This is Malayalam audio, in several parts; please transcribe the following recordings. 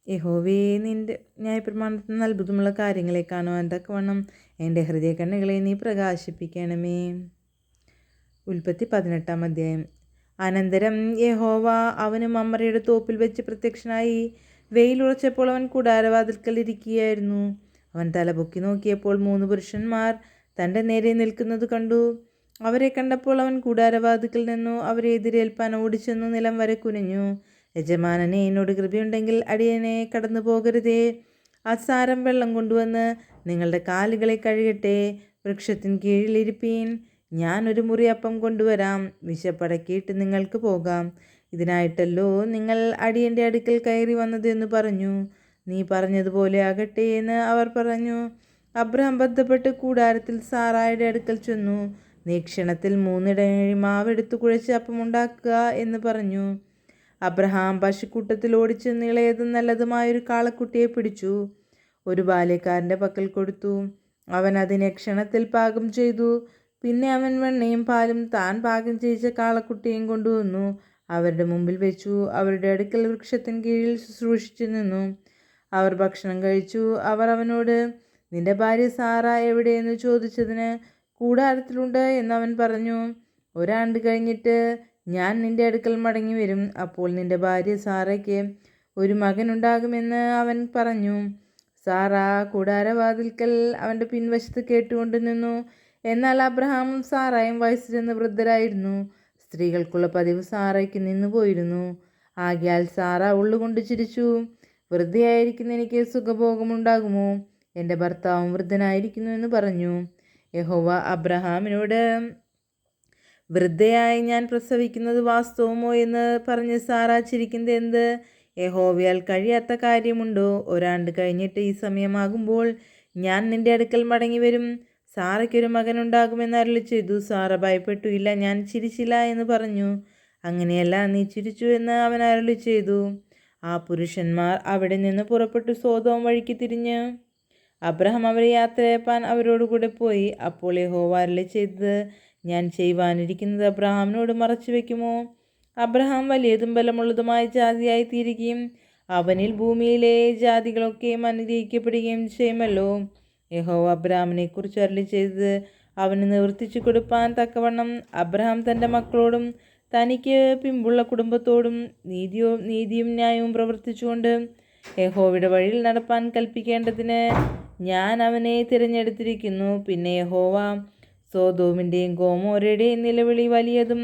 യഹോവേ, നിന്റെ ന്യായപ്രമാണത്തിൽ നിന്ന് അത്ഭുതമുള്ള കാര്യങ്ങളെ കാണുവാൻ തക്കവണ്ണം എൻ്റെ ഹൃദയ കണ്ണുകളെ നീ പ്രകാശിപ്പിക്കണമേ. ഉൽപ്പത്തി 18-ാം അധ്യായം. അനന്തരം യഹോവ അവന് മമ്രയുടെ തോപ്പിൽ വെച്ച് പ്രത്യക്ഷനായി. വെയിലുറച്ചപ്പോൾ അവൻ കൂടാരവാതിൽക്കൽ ഇരിക്കുകയായിരുന്നു. അവൻ തലപൊക്കി നോക്കിയപ്പോൾ 3 പുരുഷന്മാർ തൻ്റെ നേരെ നിൽക്കുന്നത് കണ്ടു. അവരെ കണ്ടപ്പോൾ അവൻ കൂടാരവാതിൽക്കൽ നിന്നു. അവരെ എതിരേൽപ്പാൻ ഓടിച്ചെന്നു നിലം വരെ കുനിഞ്ഞു. യജമാനനെ, എന്നോട് കൃപയുണ്ടെങ്കിൽ അടിയനെ കടന്നു പോകരുതേ. അസാരം വെള്ളം കൊണ്ടുവന്ന് നിങ്ങളുടെ കാലുകളെ കഴുകട്ടെ. വൃക്ഷത്തിന് കീഴിലിരിപ്പീൻ. ഞാൻ ഒരു മുറി അപ്പം കൊണ്ടുവരാം. വിശപ്പടക്കിയിട്ട് നിങ്ങൾക്ക് പോകാം. ഇതിനായിട്ടല്ലോ നിങ്ങൾ അടിയൻ്റെ അടുക്കൽ കയറി വന്നത് എന്ന് പറഞ്ഞു. നീ പറഞ്ഞതുപോലെ ആകട്ടെ എന്ന് അവർ പറഞ്ഞു. അബ്രഹാം ബന്ധപ്പെട്ട് കൂടാരത്തിൽ സാറായുടെ അടുക്കൽ ചെന്നു. നീ ക്ഷണത്തിൽ 3 ഇടങ്ങഴി മാവെടുത്ത് കുഴച്ച് അപ്പം ഉണ്ടാക്കുക എന്ന് പറഞ്ഞു. അബ്രഹാം പശുക്കൂട്ടത്തിൽ ഓടിച്ച് ഇളയതും നല്ലതുമായൊരു കാളക്കുട്ടിയെ പിടിച്ചു. ഒരു ബാല്യക്കാരൻ്റെ പക്കൽ കൊടുത്തു. അവൻ അതിനെ ക്ഷണത്തിൽ പാകം ചെയ്തു. പിന്നെ അവൻ വെണ്ണയും പാലും താൻ പാകം ചെയ്ത കാളക്കുട്ടിയും കൊണ്ടുവന്നു അവരുടെ മുമ്പിൽ വെച്ചു. അവരുടെ അടുക്കൽ വൃക്ഷത്തിന് കീഴിൽ ശുശ്രൂഷിച്ചു നിന്നു. അവർ ഭക്ഷണം കഴിച്ചു. അവർ അവനോട്, നിന്റെ ഭാര്യ സാറ എവിടെയെന്ന് ചോദിച്ചതിന്, കൂടാരത്തിലുണ്ട് എന്നവൻ പറഞ്ഞു. 1 ആണ്ട് കഴിഞ്ഞിട്ട് ഞാൻ നിന്റെ അടുക്കൽ മടങ്ങി വരും. അപ്പോൾ നിന്റെ ഭാര്യ സാറയ്ക്ക് ഒരു മകനുണ്ടാകുമെന്ന് അവൻ പറഞ്ഞു. സാറ കൂടാരവാതിൽക്കൽ അവൻ്റെ പിൻവശത്ത് കേട്ടുകൊണ്ട് നിന്നു. എന്നാൽ അബ്രഹാമും സാറായും വയസ്സ് ചെന്ന് വൃദ്ധരായിരുന്നു. സ്ത്രീകൾക്കുള്ള പതിവ് സാറയ്ക്ക് നിന്നു പോയിരുന്നു. ആകയാൽ സാറ ഉള്ളുകൊണ്ട് ചിരിച്ചു. വൃദ്ധയായിരിക്കുന്ന എനിക്ക് സുഖഭോഗമുണ്ടാകുമോ? എൻ്റെ ഭർത്താവും വൃദ്ധനായിരിക്കുന്നു എന്ന് പറഞ്ഞു. യഹോവ അബ്രഹാമിനോട്, വൃദ്ധയായി ഞാൻ പ്രസവിക്കുന്നത് വാസ്തവമോ എന്ന് പറഞ്ഞ് സാറ ചിരിക്കുന്നത് എന്ത്? യഹോവയാൽ കഴിയാത്ത കാര്യമുണ്ടോ? 1 ആണ്ട് കഴിഞ്ഞിട്ട് ഈ സമയമാകുമ്പോൾ ഞാൻ നിന്റെ അടുക്കൽ മടങ്ങി വരും. സാറയ്ക്കൊരു മകനുണ്ടാകുമെന്ന് അരുളി ചെയ്തു. സാറ ഭയപ്പെട്ടു. ഇല്ല, ഞാൻ ചിരിച്ചില്ല എന്ന് പറഞ്ഞു. അങ്ങനെയല്ല, നീ ചിരിച്ചു എന്ന് അവൻ അരുളി ചെയ്തു. ആ പുരുഷന്മാർ അവിടെ നിന്ന് പുറപ്പെട്ടു സോദോം വഴിക്ക് തിരിഞ്ഞ്. അബ്രഹാം അവരെ യാത്രയപ്പാൻ അവരോടുകൂടെ പോയി. അപ്പോൾ യഹോവ അരുളി ചെയ്തത്, ഞാൻ ചെയ്യുവാനിരിക്കുന്നത് അബ്രഹാമിനോട് മറച്ചു വയ്ക്കുമോ? അബ്രഹാം വലിയതും ബലമുള്ളതുമായ ജാതിയായി തീരുകയും അവനിൽ ഭൂമിയിലെ ജാതികളൊക്കെയും അനുഗ്രഹിക്കപ്പെടുകയും ചെയ്യുമല്ലോ. യഹോവ അബ്രഹാമിനെക്കുറിച്ച് അരുളി ചെയ്തത് അവന് നിവർത്തിച്ചു കൊടുപ്പാൻ തക്കവണ്ണം അബ്രഹാം തൻ്റെ മക്കളോടും തനിക്ക് പിമ്പുള്ള കുടുംബത്തോടും നീതിയും ന്യായവും പ്രവർത്തിച്ചുകൊണ്ട് യഹോവയുടെ വഴിയിൽ നടപ്പാൻ കൽപ്പിക്കേണ്ടതിന് ഞാൻ അവനെ തിരഞ്ഞെടുത്തിരിക്കുന്നു. പിന്നെ യഹോവ സോദോമിൻ്റെയും ഗോമോരയുടെയും നിലവിളി വലിയതും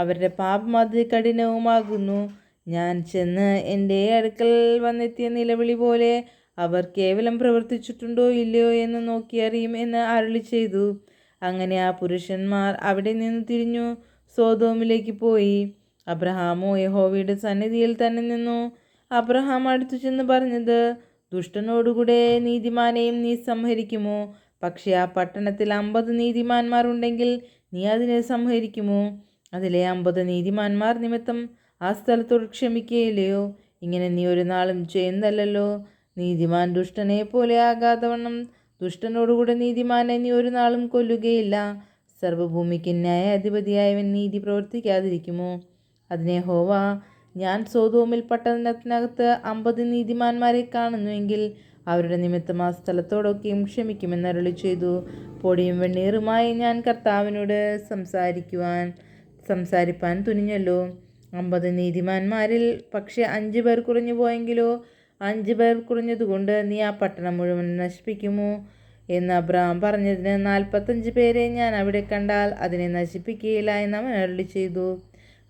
അവരുടെ പാപം കഠിനവുമാകുന്നു. ഞാൻ ചെന്ന് എൻ്റെ അടുക്കൽ വന്നെത്തിയ നിലവിളി പോലെ അവർ കേവലം പ്രവർത്തിച്ചിട്ടുണ്ടോ ഇല്ലയോ എന്ന് നോക്കി അറിയും എന്ന് അരുളി ചെയ്തു. അങ്ങനെ ആ പുരുഷന്മാർ അവിടെ നിന്ന് തിരിഞ്ഞു സോദോമിലേക്ക് പോയി. അബ്രഹാമോ യഹോവയുടെ സന്നിധിയിൽ തന്നെ നിന്നു. അബ്രഹാം അടുത്തു ചെന്ന് പറഞ്ഞത്, ദുഷ്ടനോടുകൂടെ നീതിമാനെയും നീ സംഹരിക്കുമോ? പക്ഷേ ആ പട്ടണത്തിൽ 50 നീതിമാന്മാർ ഉണ്ടെങ്കിൽ നീ അതിനെ സംഹരിക്കുമോ? അതിലെ 50 നീതിമാന്മാർ നിമിത്തം ആ സ്ഥലത്തോട് ക്ഷമിക്കുകയില്ലയോ? ഇങ്ങനെ നീ ഒരു നാളും ചെയ്യുന്നതല്ലോ. നീതിമാൻ ദുഷ്ടനെ പോലെ ആകാതവണ്ണം ദുഷ്ടനോടുകൂടെ നീതിമാനെ നീ ഒരു നാളും കൊല്ലുകയില്ല. സർവ്വഭൂമിക്ക് ന്യായാധിപതിയായവൻ നീതി പ്രവർത്തിക്കാതിരിക്കുമോ? അതിനെ യഹോവ, ഞാൻ സോദോമിൽ പട്ടണത്തിനകത്ത് 50 നീതിമാന്മാരെ കാണുന്നുവെങ്കിൽ അവരുടെ നിമിത്തം ആ സ്ഥലത്തോടൊക്കെയും ക്ഷമിക്കുമെന്ന് അരുളി ചെയ്തു. പൊടിയും വെണ്ണീറുമായി ഞാൻ കർത്താവിനോട് സംസാരിപ്പാൻ തുനിഞ്ഞല്ലോ. 50 നീതിമാന്മാരിൽ പക്ഷേ 5 പേർ കുറഞ്ഞു പോയെങ്കിലോ? 5 പേർ കുറഞ്ഞതുകൊണ്ട് നീ ആ പട്ടണം മുഴുവൻ നശിപ്പിക്കുമോ എന്ന് അബ്രഹാം പറഞ്ഞതിന്, 45 പേരെ ഞാൻ അവിടെ കണ്ടാൽ അതിനെ നശിപ്പിക്കുകയില്ല എന്ന് അവൻ അരുളി ചെയ്തു.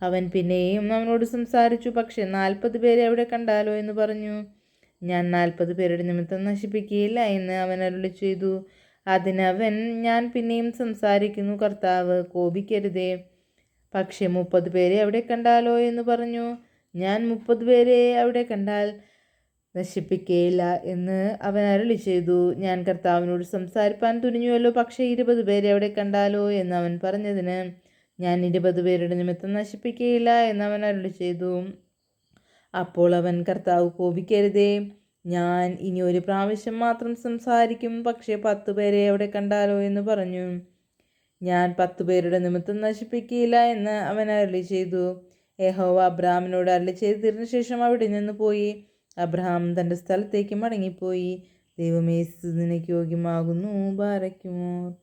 അവൻ പിന്നെയും അവനോട് സംസാരിച്ചു. പക്ഷേ 40 പേരെ അവിടെ കണ്ടാലോ എന്ന് പറഞ്ഞു. ഞാൻ 40 പേരുടെ നിമിത്തം നശിപ്പിക്കുകയില്ല എന്ന് അവൻ അരുളി ചെയ്തു. അതിനവൻ, ഞാൻ പിന്നെയും സംസാരിക്കുന്നു, കർത്താവ് കോപിക്കരുതേ. പക്ഷേ 30 പേരെ അവിടെ കണ്ടാലോ എന്ന് പറഞ്ഞു. ഞാൻ 30 പേരെ അവിടെ കണ്ടാൽ നശിപ്പിക്കുകയില്ല എന്ന് അവൻ അരുളി ചെയ്തു. ഞാൻ കർത്താവിനോട് സംസാരിപ്പാൻ തുനിഞ്ഞുവല്ലോ. പക്ഷേ 20 പേരെ അവിടെ കണ്ടാലോ എന്ന് അവൻ പറഞ്ഞതിന്, ഞാൻ 20 പേരുടെ നിമിത്തം നശിപ്പിക്കുകയില്ല എന്ന് അവൻ അരുളി ചെയ്തു. അപ്പോൾ അവൻ, കർത്താവ് കോപിക്കരുതേ, ഞാൻ ഇനി ഒരു പ്രാവശ്യം മാത്രം സംസാരിക്കും. പക്ഷേ 10 പേരെ അവിടെ കണ്ടാലോ എന്ന് പറഞ്ഞു. ഞാൻ 10 പേരുടെ നിമിത്തം നശിപ്പിക്കുകയില്ല എന്ന് അവൻ അരുളി ചെയ്തു. യഹോവ അബ്രഹാമിനോട് അരുളി ചെയ്ത് തീർന്ന ശേഷം അവിടെ നിന്ന് പോയി. അബ്രഹാം തൻ്റെ സ്ഥലത്തേക്ക് മടങ്ങിപ്പോയി. ദൈവമേ, നിനക്ക് യോഗ്യമാകുന്നു. ബാരക്കുമോർ.